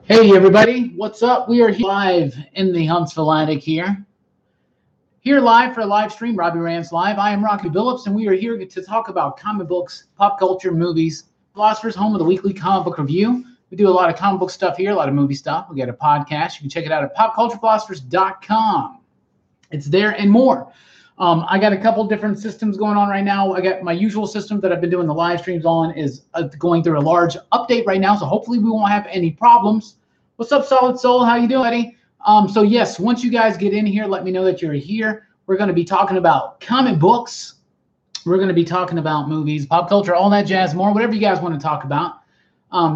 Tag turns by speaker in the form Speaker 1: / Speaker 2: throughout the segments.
Speaker 1: Hey everybody, what's up? We are here live in the Huntsville Attic here live for a live stream, Robbie Rants Live. I am Rocky Billups, and we are here to talk about comic books, pop culture, movies. Philosophers, home of the weekly comic book review. We do a lot of comic book stuff here, a lot of movie stuff. We got a podcast. You can check it out at popculturephilosophers.com. It's there and more. I got a couple different systems going on right now. I got my usual system that I've been doing the live streams on is going through a large update right now, so hopefully we won't have any problems. What's up, Solid Soul? How you doing, buddy? So yes, once you guys get in here, let me know that you're here. We're going to be talking about comic books. We're going to be talking about movies, pop culture, all that jazz, more, whatever you guys want to talk about.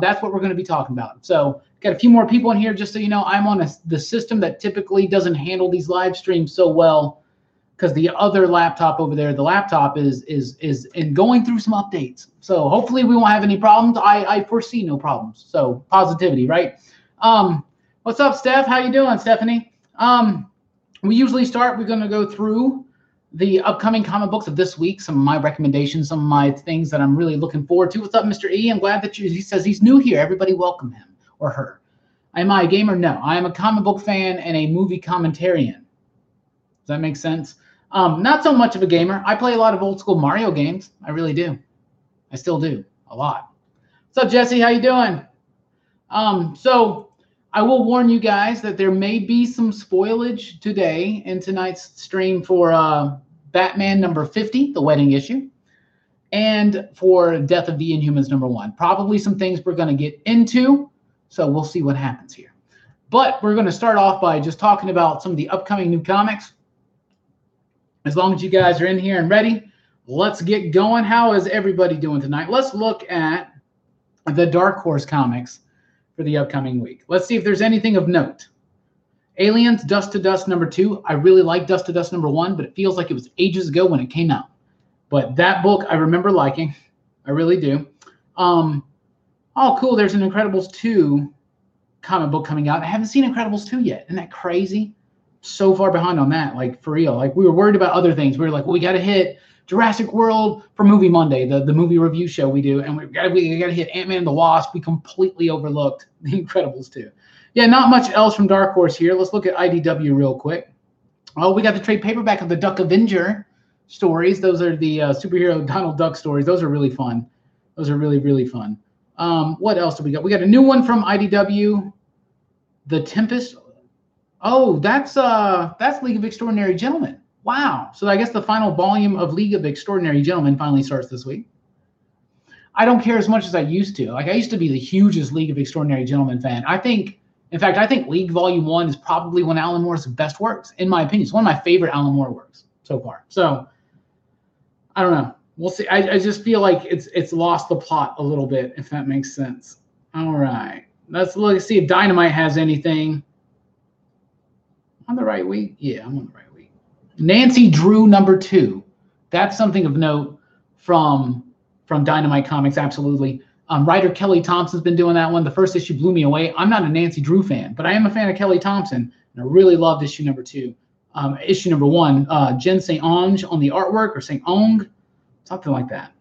Speaker 1: That's what we're going to be talking about. So got a few more people in here, just so you know. I'm on the system that typically doesn't handle these live streams so well, because the other laptop over there, the laptop is in going through some updates. So hopefully we won't have any problems. I foresee no problems. So positivity, right? What's up, Steph? How you doing, Stephanie? We usually start, we're going to go through the upcoming comic books of this week, some of my recommendations, some of my things that I'm really looking forward to. What's up, Mr. E? I'm glad that he says he's new here. Everybody welcome him or her. Am I a gamer? No. I am a comic book fan and a movie commentarian. Does that make sense? Not so much of a gamer. I play a lot of old school Mario games. I really do. I still do. A lot. What's up, Jesse? How you doing? So I will warn you guys that there may be some spoilage today in tonight's stream for Batman number 50, the wedding issue, and for Death of the Inhumans number 1. Probably some things we're going to get into, so we'll see what happens here. But we're going to start off by just talking about some of the upcoming new comics. As long as you guys are in here and ready, let's get going. How is everybody doing tonight? Let's look at the Dark Horse comics for the upcoming week. Let's see if there's anything of note. Aliens, Dust to Dust number 2. I really like Dust to Dust number 1, but it feels like it was ages ago when it came out. But that book I remember liking. I really do. Oh, cool. There's an Incredibles 2 comic book coming out. I haven't seen Incredibles 2 yet. Isn't that crazy? So far behind on that, like for real. Like we were worried about other things. We were like, well, we got to hit Jurassic World for Movie Monday, the movie review show we do, and we got to hit Ant-Man and the Wasp. We completely overlooked The Incredibles 2. Yeah, not much else from Dark Horse here. Let's look at IDW real quick. Oh, we got the trade paperback of the Duck Avenger stories. Those are the superhero Donald Duck stories. Those are really fun. Those are really, really fun. What else do we got? We got a new one from IDW, The Tempest. Oh, that's League of Extraordinary Gentlemen. Wow. So I guess the final volume of League of Extraordinary Gentlemen finally starts this week. I don't care as much as I used to. Like I used to be the hugest League of Extraordinary Gentlemen fan. I think League Volume 1 is probably one of Alan Moore's best works, in my opinion. It's one of my favorite Alan Moore works so far. So I don't know. We'll see. I just feel like it's lost the plot a little bit, if that makes sense. All right. Let's look and see if Dynamite has anything. On the right week? Yeah, I'm on the right week. Nancy Drew number 2. That's something of note from Dynamite Comics, absolutely. Writer Kelly Thompson's been doing that one. The first issue blew me away. I'm not a Nancy Drew fan, but I am a fan of Kelly Thompson, and I really loved issue number 2. Issue number 1, Jen St. Onge on the artwork, or St. Onge, something like that.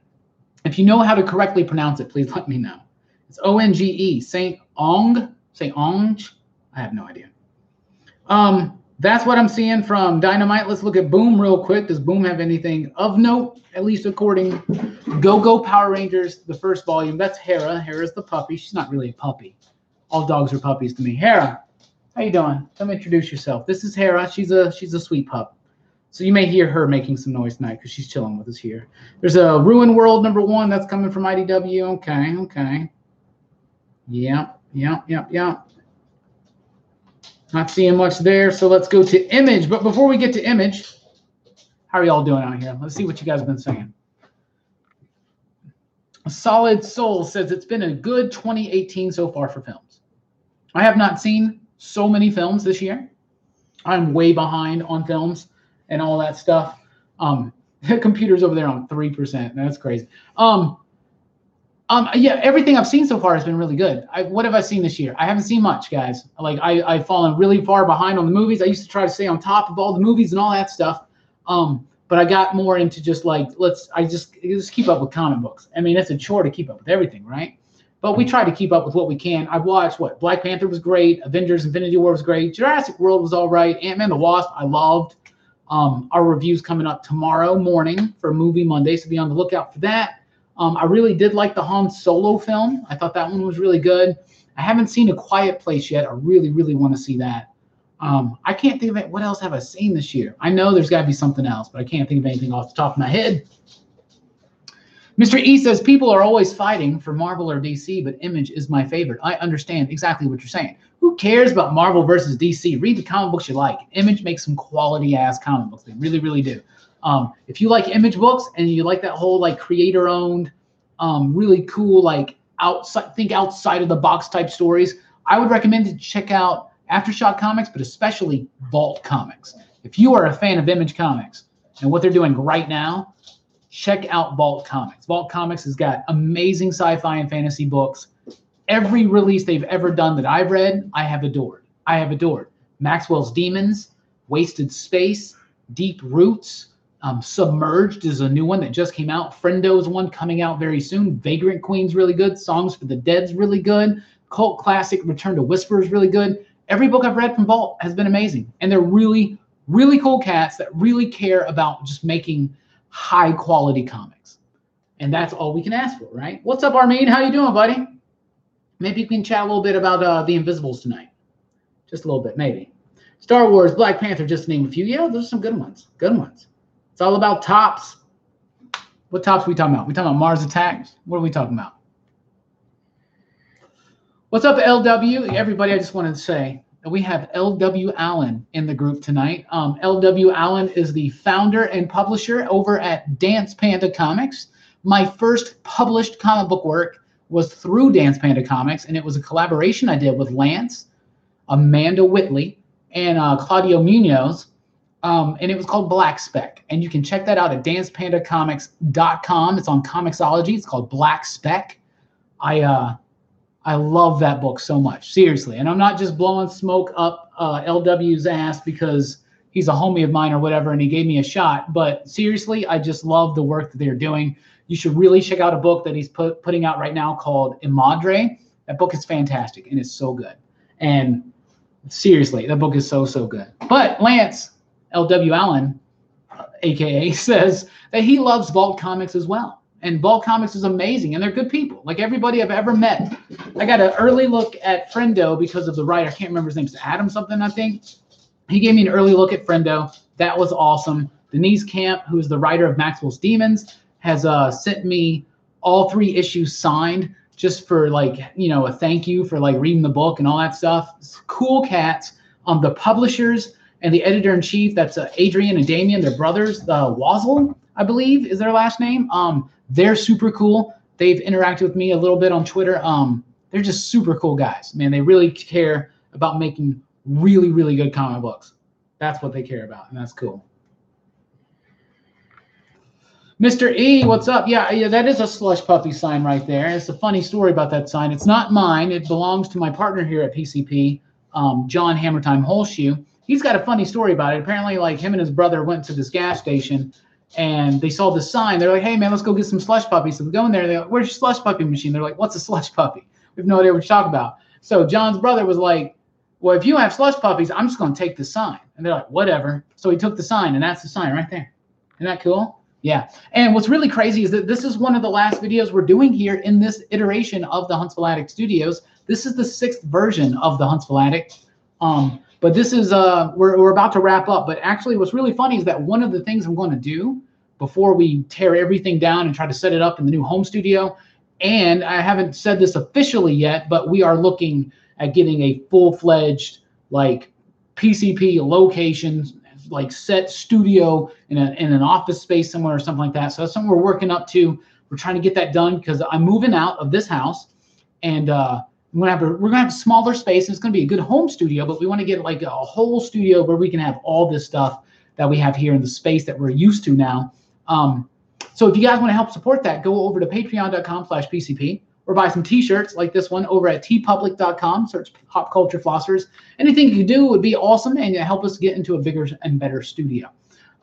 Speaker 1: If you know how to correctly pronounce it, please let me know. It's O-N-G-E, St. Onge, St. Onge. I have no idea. That's what I'm seeing from Dynamite. Let's look at Boom real quick. Does Boom have anything of note, at least according Go Power Rangers, the first volume? That's Hera. Hera's the puppy. She's not really a puppy. All dogs are puppies to me. Hera, how you doing? Come introduce yourself. This is Hera. She's a sweet pup. So you may hear her making some noise tonight because she's chilling with us here. There's a Ruin World number 1 that's coming from IDW. Okay. Yeah. Not seeing much there, so let's go to Image. But before we get to Image, how are y'all doing out here? Let's see what you guys have been saying. Solid Soul says it's been a good 2018 so far for films. I have not seen so many films this year. I'm way behind on films and all that stuff. The computer's over there on 3%. That's crazy. Yeah, everything I've seen so far has been really good. What have I seen this year? I haven't seen much, guys. Like I've fallen really far behind on the movies. I used to try to stay on top of all the movies and all that stuff. But I got more into just like, I just keep up with comic books. I mean, it's a chore to keep up with everything, right? but we try to keep up with what we can. I've watched Black Panther was great, Avengers Infinity War was great, Jurassic World was all right, Ant-Man the Wasp I loved. Our review's coming up tomorrow morning for Movie Monday, so be on the lookout for that. I really did like the Han Solo film. I thought that one was really good. I haven't seen A Quiet Place yet. I really, really want to see that. I can't think of it. What else have I seen this year? I know there's got to be something else, but I can't think of anything off the top of my head. Mr. E says, people are always fighting for Marvel or DC, but Image is my favorite. I understand exactly what you're saying. Who cares about Marvel versus DC? Read the comic books you like. Image makes some quality-ass comic books. They really, really do. If you like Image books and you like that whole like creator-owned, really cool, like outside of the box type stories, I would recommend to check out Aftershock Comics, but especially Vault Comics. If you are a fan of Image Comics and what they're doing right now, check out Vault Comics. Vault Comics has got amazing sci-fi and fantasy books. Every release they've ever done that I've read, I have adored. I have adored. Maxwell's Demons, Wasted Space, Deep Roots, Submerged is a new one that just came out. Friendo's one coming out very soon. Vagrant Queen's really good. Songs for the Dead's really good. Cult classic Return to Whisper is really good. Every book I've read from Vault has been amazing. And they're really, really cool cats that really care about just making high quality comics. And that's all we can ask for, right? What's up, Armin? How you doing, buddy? Maybe you can chat a little bit about the Invisibles tonight. Just a little bit, maybe. Star Wars, Black Panther, just to name a few. Yeah, those are some good ones. Good ones. It's all about tops. What tops are we talking about? We talking about Mars Attacks? What are we talking about? What's up, LW? Everybody, I just wanted to say that we have LW Allen in the group tonight. LW Allen is the founder and publisher over at Dance Panda Comics. My first published comic book work was through Dance Panda Comics, and it was a collaboration I did with Lance, Amanda Whitley, and Claudio Munoz, and it was called Black Spec. And you can check that out at dancepandacomics.com. It's on Comixology. It's called Black Spec. I love that book so much, seriously. And I'm not just blowing smoke up LW's ass because he's a homie of mine or whatever, and he gave me a shot. But seriously, I just love the work that they're doing. You should really check out a book that he's putting out right now called Imadre. That book is fantastic, and it's so good. And seriously, that book is so, so good. But Lance, L.W. Allen, a.k.a., says that he loves Vault Comics as well. And Vault Comics is amazing, and they're good people. Like everybody I've ever met. I got an early look at Friendo because of the writer. I can't remember his name. It's Adam something, I think. He gave me an early look at Friendo. That was awesome. Denise Camp, who is the writer of Maxwell's Demons, has sent me all 3 issues signed just for like, you know, a thank you for like reading the book and all that stuff. It's cool cats. The publishers and the editor-in-chief, that's Adrian and Damien, they're brothers. Wazzle, I believe, is their last name. They're super cool. They've interacted with me a little bit on Twitter. They're just super cool guys. Man, they really care about making really, really good comic books. That's what they care about, and that's cool. Mr. E, what's up? Yeah, that is a Slush Puppy sign right there. It's a funny story about that sign. It's not mine. It belongs to my partner here at PCP, John Hammertime Holshoe. He's got a funny story about it. Apparently, like, him and his brother went to this gas station, and they saw this sign. They're like, hey, man, let's go get some Slush Puppies. So we go in there. They're like, where's your Slush Puppy machine? They're like, what's a Slush Puppy? We have no idea what you're talking about. So John's brother was like, well, if you have Slush Puppies, I'm just going to take the sign. And they're like, whatever. So he took the sign, and that's the sign right there. Isn't that cool? Yeah. And what's really crazy is that this is one of the last videos we're doing here in this iteration of the Huntsville Attic Studios. This is the 6th version of the Huntsville Attic. But this is, we're about to wrap up. But actually what's really funny is that one of the things I'm going to do before we tear everything down and try to set it up in the new home studio, and I haven't said this officially yet, but we are looking at getting a full-fledged like PCP location, like set studio in an office space somewhere or something like that. So that's something we're working up to. We're trying to get that done because I'm moving out of this house, and we're gonna have a smaller space. It's gonna be a good home studio, but we want to get like a whole studio where we can have all this stuff that we have here in the space that we're used to now. So if you guys want to help support that, go over to patreon.com/PCP or buy some t-shirts like this one over at tpublic.com. Search Pop Culture Flossers. Anything you do would be awesome and help us get into a bigger and better studio.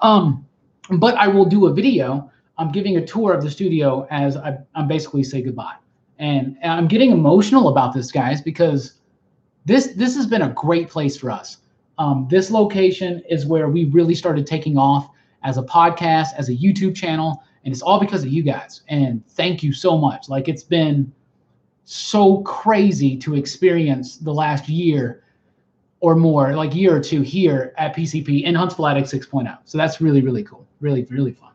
Speaker 1: But I will do a video. I'm giving a tour of the studio as I'm basically say goodbye. And I'm getting emotional about this, guys, because this has been a great place for us. This location is where we really started taking off as a podcast, as a YouTube channel, and it's all because of you guys. And thank you so much. Like, it's been so crazy to experience the last year or more, like year or two here at PCP in Huntsville Attic 6.0. So that's really, really cool. Really, really fun.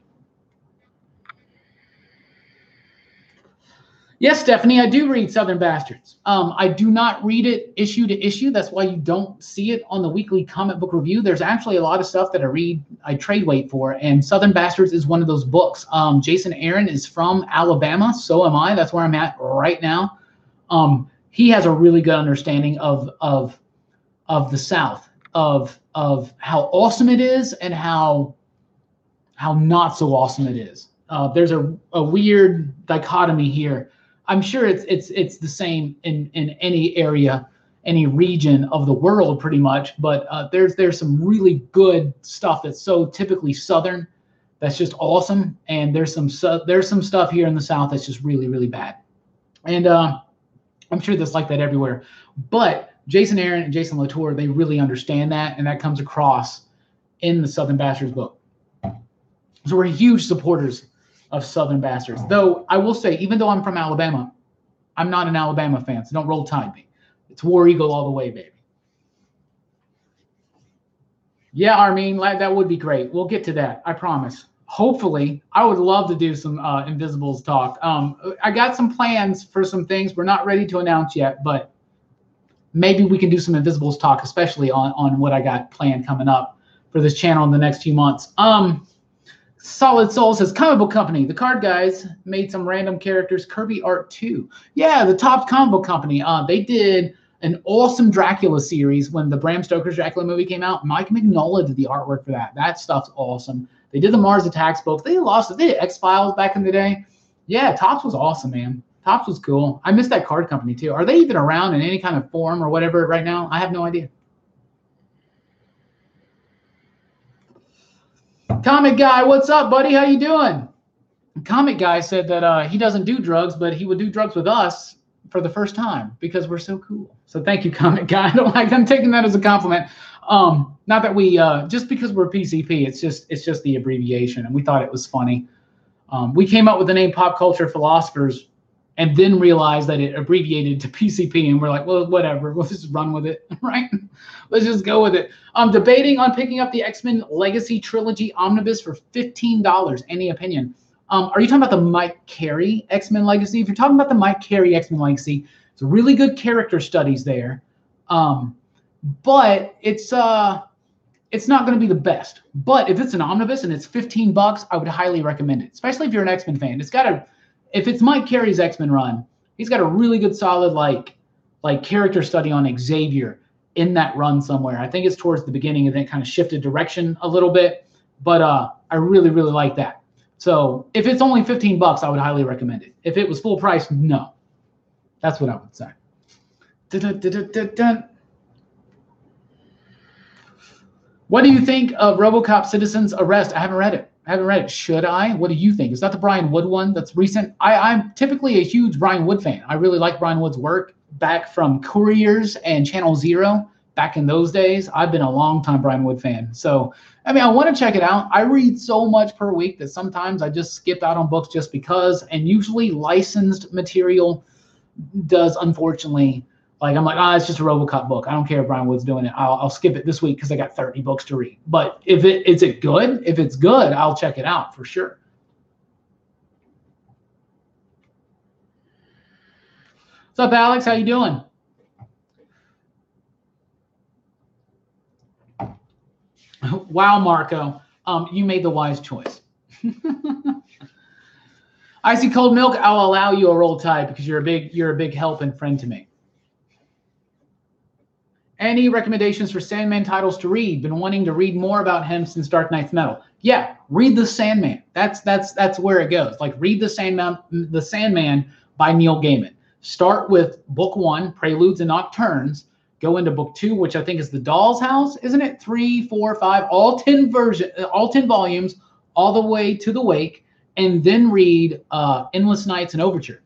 Speaker 1: Yes, Stephanie, I do read Southern Bastards. I do not read it issue to issue. That's why you don't see it on the weekly comic book review. There's actually a lot of stuff that I trade weight for, and Southern Bastards is one of those books. Jason Aaron is from Alabama, so am I. That's where I'm at right now. He has a really good understanding of the South, of how awesome it is and how not so awesome it is. There's a weird dichotomy here. I'm sure it's the same in any area, any region of the world, pretty much. But there's some really good stuff that's so typically Southern, that's just awesome, and there's some stuff here in the South that's just really, really bad. And I'm sure that's like that everywhere. But Jason Aaron and Jason Latour, they really understand that, and that comes across in the Southern Bastards book. So we're huge supporters of Southern Bastards. Though I will say, even though I'm from Alabama, I'm not an Alabama fan, so don't roll tide me. It's War Eagle all the way, baby. Yeah, Armin, that would be great. We'll get to that, I promise. Hopefully, I would love to do some Invisibles talk. I got some plans for some things we're not ready to announce yet, but maybe we can do some Invisibles talk, especially on what I got planned coming up for this channel in the next few months. Solid Soul says, comic book company. The card guys made some random characters. Kirby art too. Yeah, the Top comic book company. They did an awesome Dracula series when the Bram Stoker's Dracula movie came out. Mike Mignola did the artwork for that. That stuff's awesome. They did the Mars Attacks book. They did X-Files back in the day. Yeah, Tops was awesome, man. Tops was cool. I miss that card company too. Are they even around in any kind of form or whatever right now? I have no idea. Comic Guy, what's up, buddy? How you doing? Comic Guy said that he doesn't do drugs, but he would do drugs with us for the first time because we're so cool. So thank you, Comic Guy. I'm taking that as a compliment. Not that we just because we're PCP, it's just the abbreviation, and we thought it was funny. We came up with the name Pop Culture Philosophers, and then realized that it abbreviated to PCP, and we're like, well, whatever, we'll just run with it, right? Let's just go with it. I'm debating on picking up the X-Men Legacy Trilogy Omnibus for $15. Any opinion? Are you talking about the Mike Carey X-Men Legacy? If you're talking about the Mike Carey X-Men Legacy, it's really good character studies there. But it's not going to be the best. But if it's an omnibus and it's $15, I would highly recommend it, especially if you're an X-Men fan. If it's Mike Carey's X-Men run, he's got a really good, solid like character study on Xavier in that run somewhere. I think it's towards the beginning, and then it kind of shifted direction a little bit. But I really, really like that. So if it's only $15, I would highly recommend it. If it was full price, no. That's what I would say. What do you think of RoboCop Citizen's Arrest? I haven't read it. Should I? What do you think? Is that the Brian Wood one that's recent? I'm typically a huge Brian Wood fan. I really like Brian Wood's work back from Couriers and Channel Zero back in those days. I've been a long time Brian Wood fan. So, I mean, I want to check it out. I read so much per week that sometimes I just skip out on books just because, and usually licensed material does, unfortunately, like I'm like, it's just a RoboCop book. I don't care if Brian Wood's doing it. I'll skip it this week because I got 30 books to read. But is it good? If it's good, I'll check it out for sure. What's up, Alex? How you doing? Wow, Marco, you made the wise choice. Icy cold milk. I'll allow you a roll tide because you're a big help and friend to me. Any recommendations for Sandman titles to read? Been wanting to read more about him since Dark Knight's Metal. Yeah, read the Sandman. That's where it goes. Like, read the Sandman by Neil Gaiman. Start with book 1, Preludes and Nocturnes. Go into book 2, which I think is The Doll's House, isn't it? 3, 4, 5, all 10 volumes, all the way to The Wake, and then read Endless Nights and Overture.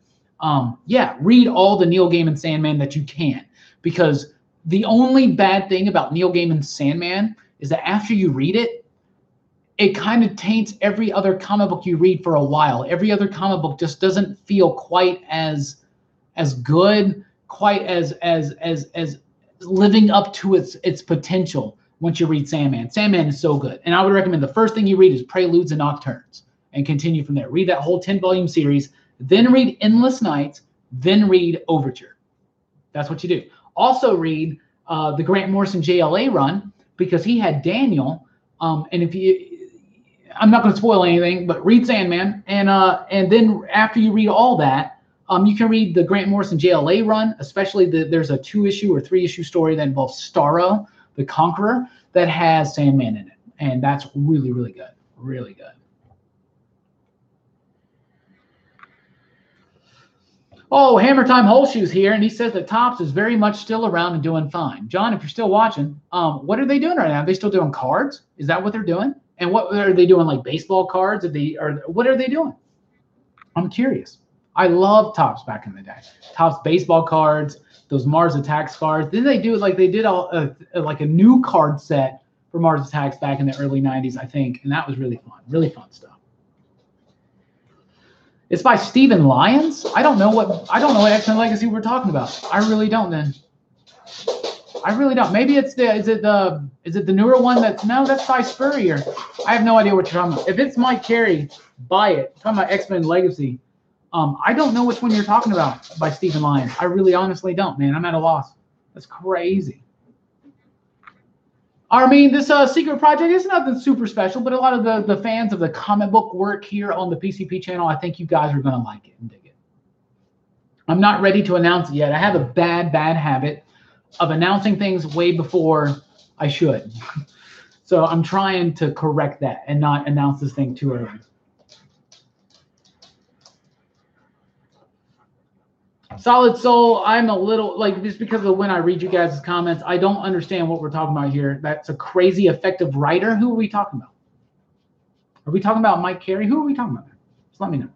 Speaker 1: yeah, read all the Neil Gaiman Sandman that you can, because the only bad thing about Neil Gaiman's Sandman is that after you read it, it kind of taints every other comic book you read for a while. Every other comic book just doesn't feel quite as good, quite as living up to its potential once you read Sandman. Sandman is so good. And I would recommend the first thing you read is Preludes and Nocturnes and continue from there. Read that whole 10-volume series, then read Endless Nights, then read Overture. That's what you do. Also read the Grant Morrison JLA run, because he had Daniel. And if you, I'm not going to spoil anything, but read Sandman. And then after you read all that, you can read the Grant Morrison JLA run, especially there's a 2-issue or 3-issue story that involves Starro, the Conqueror, that has Sandman in it. And that's really, really good. Really good. Oh, Hammer Time Holshoe's here, and he says that Topps is very much still around and doing fine. John, if you're still watching, what are they doing right now? Are they still doing cards? Is that what they're doing? And what are they doing, like baseball cards? What are they doing? I'm curious. I love Topps back in the day. Topps baseball cards, those Mars Attacks cards. Then they do like they did like a new card set for Mars Attacks back in the early 90s, I think, and that was really fun stuff. It's by Stephen Lyons. I don't know what X-Men Legacy we're talking about. I really don't. Then I really don't. Maybe it's is it the newer one? That's by Spurrier. I have no idea what you're talking about. If it's Mike Carey, buy it. I'm talking about X-Men Legacy. I don't know which one you're talking about by Stephen Lyons. I really honestly don't, man. I'm at a loss. That's crazy. I mean, this secret project is nothing super special, but a lot of the fans of the comic book work here on the PCP channel, I think you guys are going to like it and dig it. I'm not ready to announce it yet. I have a bad habit of announcing things way before I should. So I'm trying to correct that and not announce this thing too early. Solid Soul, I'm a little, like, just because of when I read you guys' comments, I don't understand what we're talking about here. That's a crazy effective writer. Who are we talking about? Are we talking about Mike Carey? Who are we talking about? Just let me know.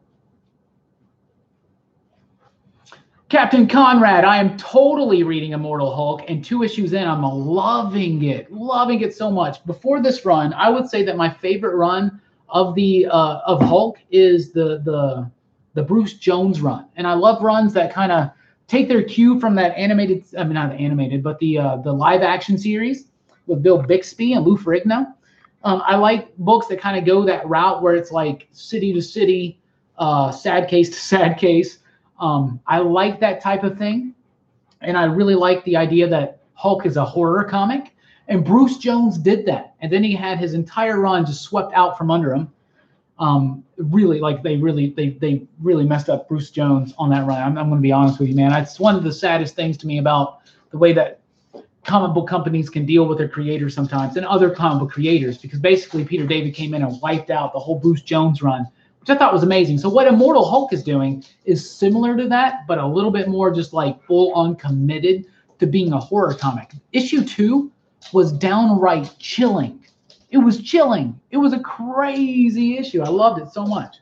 Speaker 1: Captain Conrad, I am totally reading Immortal Hulk, and 2 issues in, I'm loving it so much. Before this run, I would say that my favorite run of of Hulk is the Bruce Jones run. And I love runs that kind of take their cue from that animated, I mean, not animated, but the live action series with Bill Bixby and Lou Ferrigno. I like books that kind of go that route where it's like city to city, sad case to sad case. I like that type of thing. And I really like the idea that Hulk is a horror comic. And Bruce Jones did that. And then he had his entire run just swept out from under him. Really, like they really messed up Bruce Jones on that run. I'm going to be honest with you, man. It's one of the saddest things to me about the way that comic book companies can deal with their creators sometimes and other comic book creators, because basically Peter David came in and wiped out the whole Bruce Jones run, which I thought was amazing. So what Immortal Hulk is doing is similar to that, but a little bit more just like full on committed to being a horror comic. Issue 2 was downright chilling. It was chilling. It was a crazy issue. I loved it so much.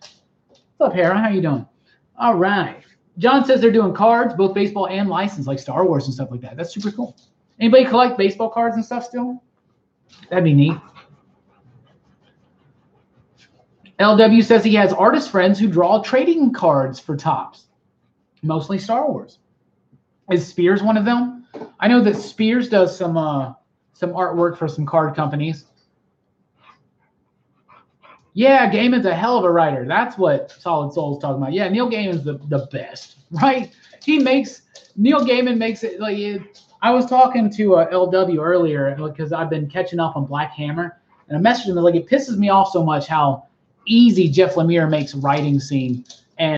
Speaker 1: What's up, Hera? How you doing? All right. John says they're doing cards, both baseball and license, like Star Wars and stuff like that. That's super cool. Anybody collect baseball cards and stuff still? That'd be neat. LW says he has artist friends who draw trading cards for Topps, mostly Star Wars. Is Spears one of them? I know that Spears does some artwork for some card companies. Yeah, Gaiman's a hell of a writer. That's what Solid Soul is talking about. Yeah, Neil Gaiman's the best, right? Neil Gaiman makes it like it. I was talking to LW earlier because I've been catching up on Black Hammer, and I messaged him like, it pisses me off so much how easy Jeff Lemire makes writing seem.